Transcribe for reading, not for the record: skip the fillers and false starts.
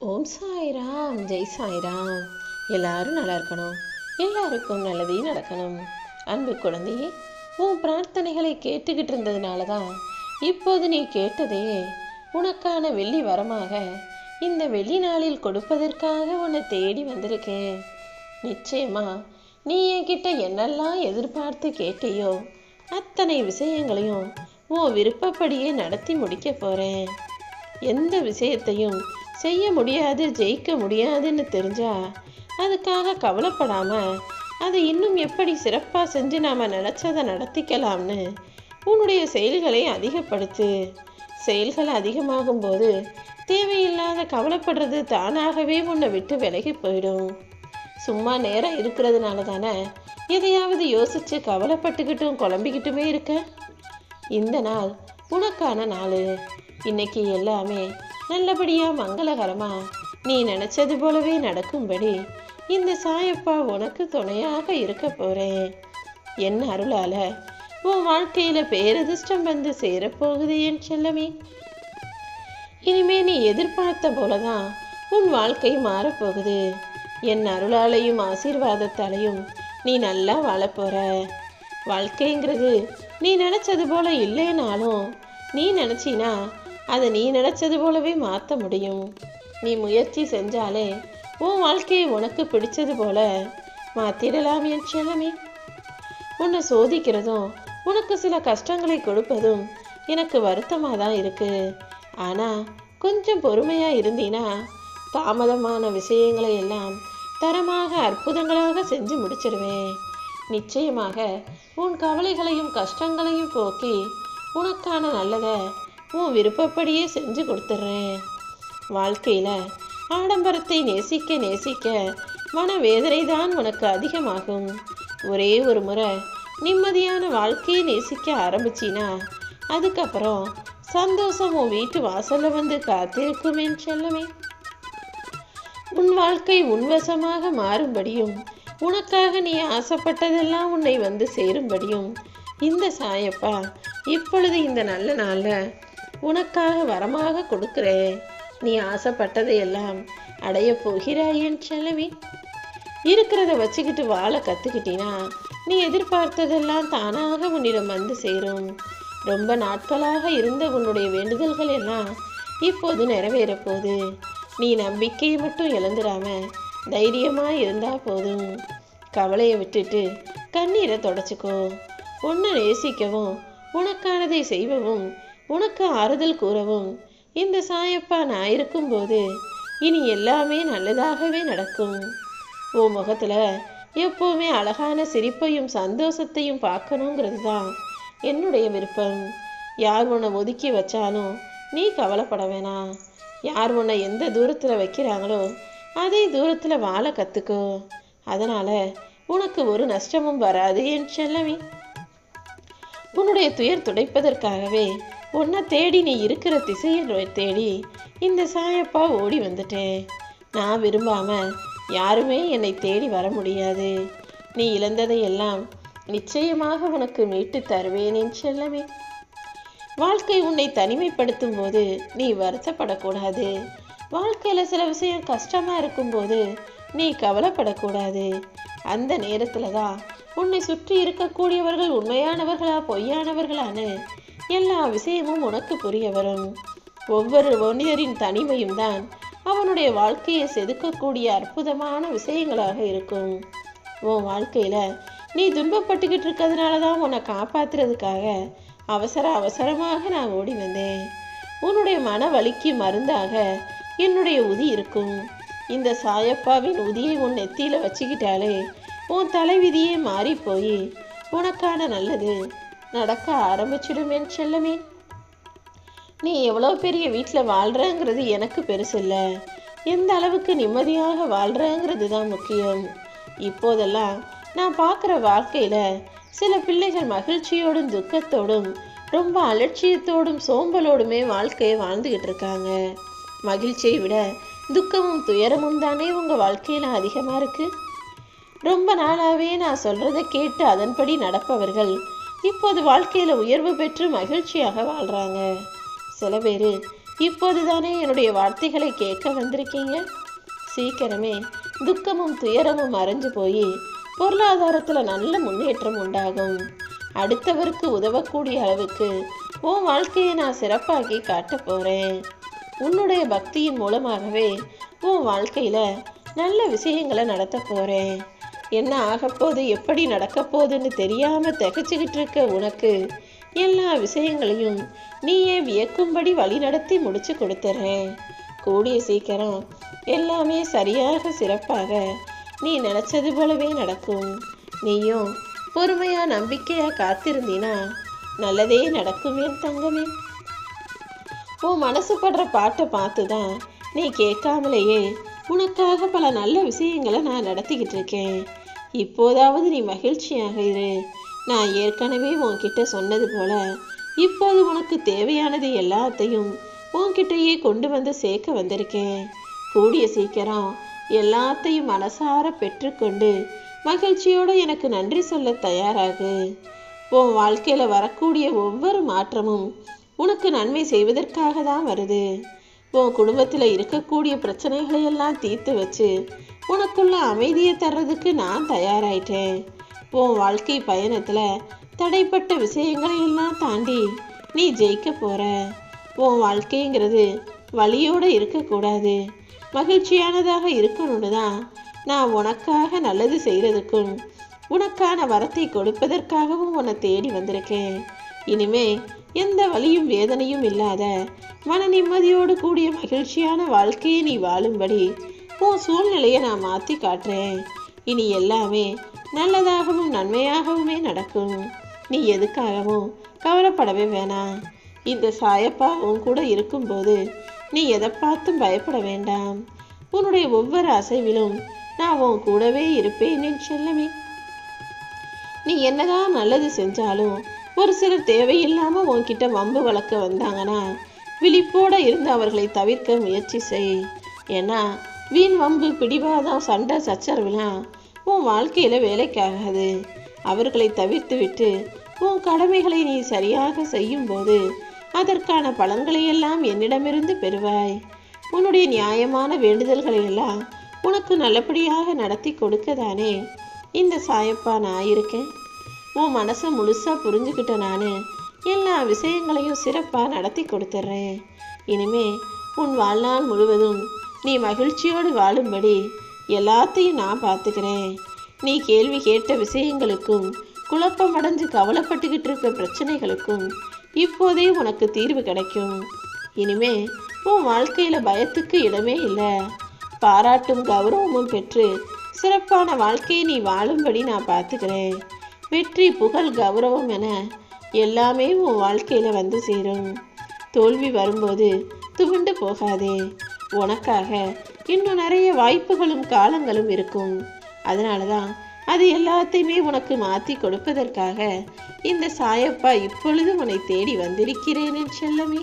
ஓம் சாய்ராம், ஜெய் சாய்ராம். எல்லாரும் நல்லா இருக்கணும், எல்லாருக்கும் நல்லதே நடக்கணும். அன்பு குழந்தையே, உன் பிரார்த்தனைகளை கேட்டுக்கிட்டு இருந்ததுனால தான் இப்போது நீ கேட்டதே உனக்கான வெள்ளி வரமாக இந்த வெள்ளி நாளில் கொடுப்பதற்காக உன்னை தேடி வந்திருக்கேன். நிச்சயமா நீ என்கிட்ட என்னெல்லாம் எதிர்பார்த்து கேட்டியோ அத்தனை விஷயங்களையும் உன் விருப்பப்படியே நடத்தி முடிக்க போறேன். எந்த விஷயத்தையும் செய்ய முடியாது, ஜெயிக்க முடியாதுன்னு தெரிஞ்சா அதுக்காக கவலைப்படாம அதை இன்னும் எப்படி சிறப்பாக செஞ்சு நாம் நினச்சதை நடத்திக்கலாம்னு உன்னுடைய செயல்களை அதிகப்படுத்து. செயல்கள் அதிகமாகும் போது தேவையில்லாத கவலைப்படுறது தானாகவே உன்னை விட்டு விலகி போயிடும். சும்மா நேரம் இருக்கிறதுனால தானே எதையாவது யோசிச்சு கவலைப்பட்டுக்கிட்டும் குழம்பிக்கிட்டுமே இருக்க. இந்த நாள் உனக்கான நாள். இன்னைக்கு எல்லாமே நல்லபடியா மங்களகரமா நீ நினைச்சது போலவே நடக்கும்படி இந்த சாயப்பா உனக்கு துணையாக இருக்க போறேன். என் அருளால உன் வாழ்க்கையில பேரதிர்ஷ்டம் வந்து சேரப்போகுது என் செல்லமே. இனிமே நீ எதிர்பார்த்த போலதான் உன் வாழ்க்கை மாறப்போகுது. என் அருளாலையும் ஆசீர்வாதத்தாலையும் நீ நல்லா வாழப்போற. வாழ்க்கைங்கிறது நீ நினைச்சது போல இல்லைனாலும் நீ நினைச்சினா அதை நீ நினைச்சது போலவே மாற்ற முடியும். நீ முயற்சி செஞ்சாலே உன் வாழ்க்கையை உனக்கு பிடிச்சது போல மாற்றிடலாம் என் செல்லமே. உன்னை சோதிக்கிறதும் உனக்கு சில கஷ்டங்களை கொடுப்பதும் எனக்கு வருத்தமாக தான் இருக்கு. ஆனால் கொஞ்சம் பொறுமையாக இருந்தீனா தாமதமான விஷயங்களை எல்லாம் தரமாக அற்புதங்களாக செஞ்சு முடிச்சிடுவேன். நிச்சயமாக உன் கவலைகளையும் கஷ்டங்களையும் போக்கி உனக்கான நல்லதை உன் விருப்பப்படியே செஞ்சு கொடுத்துட்றேன். வாழ்க்கையில் ஆடம்பரத்தை நேசிக்க நேசிக்க மனவேதனை தான் உனக்கு அதிகமாகும். ஒரே ஒரு முறை நிம்மதியான வாழ்க்கையை நேசிக்க ஆரம்பிச்சினா அதுக்கப்புறம் சந்தோஷம் உன் வீட்டு வாசல்ல வந்து காத்திருக்கும் என் செல்லமே. உன் வாழ்க்கை உன்வசமாக மாறும்படியும் உனக்காக நீ ஆசைப்பட்டதெல்லாம் உன்னை வந்து சேரும்படியும் இந்த சாயப்பா இப்பொழுது இந்த நல்ல நாளில் உனக்காக வரமாக கொடுக்கிறேன். நீ ஆசைப்பட்டதையெல்லாம் அடைய போகிறாய் என் செல்லமே. இருக்கிறத வச்சுக்கிட்டு வாழ கற்றுக்கிட்டினா நீ எதிர்பார்த்ததெல்லாம் தானாக உன்னிடம் வந்து சேரும். ரொம்ப நாட்களாக இருந்த உன்னுடைய வேண்டுதல்கள் எல்லாம் இப்போது நிறைவேறப் போகுது. நீ நம்பிக்கையை மட்டும் இழந்துடாம தைரியமாக இருந்தால் போதும். கவலையை விட்டுட்டு கண்ணீரை தொடச்சிக்கோ. உன்னை நேசிக்கவும் உனக்கானதை செய்வவும் உனக்கு ஆறுதல் கூறவும் இந்த சாயப்பா நான் இருக்கும்போது இனி எல்லாமே நல்லதாகவே நடக்கும். உன் முகத்தில் எப்போவுமே அழகான சிரிப்பையும் சந்தோஷத்தையும் பார்க்கணுங்கிறது தான் என்னுடைய விருப்பம். யார் உன்னை ஒதுக்கி வச்சாலும் நீ கவலைப்பட வேணாம். யார் உன்னை எந்த தூரத்தில் வைக்கிறாங்களோ அதே தூரத்தில் வாழ கற்றுக்கோ. அதனால் உனக்கு ஒரு நஷ்டமும் வராது என் செல்லமே. உன்னுடைய துயர் துடைப்பதற்காகவே உன்னை தேடி நீ இருக்கிற திசையை தேடி இந்த சாயப்பா ஓடி வந்துட்டேன். நான் விரும்பாம யாருமே என்னை தேடி வர முடியாது. நீ இழந்ததை எல்லாம் நிச்சயமாக உனக்கு மீட்டு தருவேன் என் செல்லமே. வாழ்க்கை உன்னை தனிமைப்படுத்தும் போது நீ வருத்தப்படக்கூடாது. வாழ்க்கையில் சில விஷயம் கஷ்டமாக இருக்கும்போது நீ கவலைப்படக்கூடாது. அந்த நேரத்தில் தான் உன்னை சுற்றி இருக்கக்கூடியவர்கள் உண்மையானவர்களா பொய்யானவர்களான்னு எல்லா விஷயமும் உனக்கு புரிய வரும். ஒவ்வொரு மனிதரின் தனிமையும் தான் அவனுடைய வாழ்க்கையை செதுக்கக்கூடிய அற்புதமான விஷயங்களாக இருக்கும். உன் வாழ்க்கையில் நீ துன்பப்பட்டுக்கிட்டு இருக்கிறதுனால தான் உன்னை காப்பாற்றுறதுக்காக அவசரமாக நான் ஓடி வந்தேன். உன்னுடைய மன வலிக்கு மருந்தாக என்னுடைய உதி இருக்கும். இந்த சாயப்பாவின் உதியை உன் நெத்தியில் வச்சுக்கிட்டாலே உன் தலைவிதியே மாறி போய் உனக்கான நல்லது நடக்க ஆரம்பிச்சிடும் என் செல்லமே. நீ எவ்வளோ பெரிய வீட்டில் வாழ்கிறங்கிறது எனக்கு பெருசு இல்லை. எந்த அளவுக்கு நிம்மதியாக வாழ்கிறங்கிறது தான் முக்கியம். இப்போதெல்லாம் நான் பார்க்குற வாழ்க்கையில் சில பிள்ளைகள் மகிழ்ச்சியோடும் துக்கத்தோடும் ரொம்ப அலட்சியத்தோடும் சோம்பலோடுமே வாழ்க்கையை வாழ்ந்துக்கிட்டு இருக்காங்க. மகிழ்ச்சியை விட துக்கமும் துயரமும் தானே உங்கள் வாழ்க்கையில் அதிகமாக இருக்குது. ரொம்ப நாளாகவே நான் சொல்கிறத கேட்டு அதன்படி நடப்பவர்கள் இப்போது வாழ்க்கையில் உயர்வு பெற்று மகிழ்ச்சியாக வாழ்கிறாங்க. சில பேர் இப்போதுதானே என்னுடைய வார்த்தைகளை கேட்க வந்திருக்கீங்க. சீக்கிரமே துக்கமும் துயரமும் மறைஞ்சு போய் பொருளாதாரத்துல நல்ல முன்னேற்றம் உண்டாகும். அடுத்தவருக்கு உதவக்கூடிய அளவுக்கு உன் வாழ்க்கையை நான் சிறப்பாக்கி காட்ட போறேன். உன்னுடைய பக்தியின் மூலமாகவே உன் வாழ்க்கையில நல்ல விஷயங்களை நடத்த போறேன். என்ன ஆகப்போது, எப்படி நடக்க போகுதுன்னு தெரியாம திகச்சுக்கிட்டு இருக்க உனக்கு எல்லா விஷயங்களையும் நீயே வியக்கும்படி வழி நடத்தி முடிச்சு கொடுத்துறேன். கூடிய சீக்கிரம் எல்லாமே சரியாக சிறப்பாக நீ நினைச்சது போலவே நடக்கும். நீயும் பொறுமையா நம்பிக்கையா காத்திருந்தீனா நல்லதே நடக்கும் என் தங்கமே. உன் மனசு படுற பாட்டை பார்த்துதான் நீ கேட்காமலேயே உனக்காக பல நல்ல விஷயங்களை நான் நடத்திக்கிட்டு இருக்கேன். இப்போதாவது நீ மகிழ்ச்சியாக இரு. நான் ஏற்கனவே உன்கிட்ட சொன்னது போல இப்போது உனக்கு தேவையானது எல்லாத்தையும் உன்கிட்டயே கொண்டு வந்து சேர்க்க வந்திருக்கேன். கூடிய சீக்கிரம் எல்லாத்தையும் மனசார பெற்றுக்கொண்டு மகிழ்ச்சியோடு எனக்கு நன்றி சொல்ல தயாராகு. உன் வாழ்க்கையில வரக்கூடிய ஒவ்வொரு மாற்றமும் உனக்கு நன்மை செய்வதற்காக தான் வருது. உன் குடும்பத்துல இருக்கக்கூடிய பிரச்சனைகளை எல்லாம் தீர்த்து வச்சு உனக்குள்ள அமைதியை தர்றதுக்கு நான் தயாராயிட்டேன். உன் வாழ்க்கை பயணத்துல தடைப்பட்ட விஷயங்களை எல்லாம் தாண்டி நீ ஜெயிக்க போற. உன் வாழ்க்கைங்கிறது வலியோட இருக்கக்கூடாது, மகிழ்ச்சியானதாக இருக்கணும்னு தான் நான் உனக்காக நல்லது செய்யறதுக்கும் உனக்கான வரத்தை கொடுப்பதற்காகவும் உன்னை தேடி வந்திருக்கேன். இனிமே எந்த வலியும் வேதனையும் இல்லாத மன நிம்மதியோடு கூடிய மகிழ்ச்சியான வாழ்க்கையை நீ வாழும்படி உன் சூழ்நிலையை நான் மாற்றி காட்டுறேன். இனி எல்லாமே நல்லதாகவும் நன்மையாகவுமே நடக்கும். நீ எதுக்காகவும் கவலைப்படவே வேணாம். இந்த சாயப்பா உன் கூட இருக்கும்போது நீ எதை பார்த்தும் பயப்பட வேண்டாம். உன்னுடைய ஒவ்வொரு அசைவிலும் நான் உன் கூடவே இருப்பேன் என் செல்லமே. நீ என்னதான் நல்லது செஞ்சாலும் ஒரு சிலர் தேவையில்லாம உன்கிட்ட வம்பு வளர்க்க வந்தாங்கன்னா விழிப்போட இருந்து அவர்களை தவிர்க்க முயற்சி செய். ஏன்னா வீண் வம்பு, பிடிவாதம், சண்டை, சச்சரவுலாம் உன் வாழ்க்கையில வேலைக்காகாது. அவர்களை தவிர்த்து விட்டு உன் கடமைகளை நீ சரியாக செய்யும் போது அதற்கான பலன்களை எல்லாம் என்னிடமிருந்து பெறுவாய். உன்னுடைய நியாயமான வேண்டுதல்களை எல்லாம் உனக்கு நல்லபடியாக நடத்தி கொடுக்கதானே இந்த சாயப்பா நான் இருக்கேன். உன் மனசை முழுசா புரிஞ்சுக்கிட்ட நான் எல்லா விஷயங்களையும் சிறப்பாக நடத்தி கொடுத்துட்றேன். இனிமே உன் வாழ்நாள் முழுவதும் நீ மகிழ்ச்சியோடு வாழும்படி எல்லாத்தையும் நான் பார்த்துக்கிறேன். நீ கேள்வி கேட்ட விஷயங்களுக்கும் குழப்பமடைஞ்சு கவலைப்பட்டுக்கிட்டு இருக்க பிரச்சனைகளுக்கும் இப்போதே உனக்கு தீர்வு கிடைக்கும். இனிமே உன் வாழ்க்கையில பயத்துக்கு இடமே இல்லை. பாராட்டும் கௌரவமும் பெற்று சிறப்பான வாழ்க்கையை நீ வாழும்படி நான் பார்த்துக்கிறேன். வெற்றி, புகழ், கௌரவம் என எல்லாமே உன் வாழ்க்கையில வந்து சேரும். தோல்வி வரும்போது துவண்டு போகாதே. உனக்காக இன்னும் நிறைய வாய்ப்புகளும் காலங்களும் இருக்கும். அதனாலதான் அது எல்லாத்தையுமே உனக்கு மாற்றி கொடுப்பதற்காக இந்த சாயப்பா இப்பொழுது உன்னை தேடி வந்திருக்கிறேன் என் செல்லமே.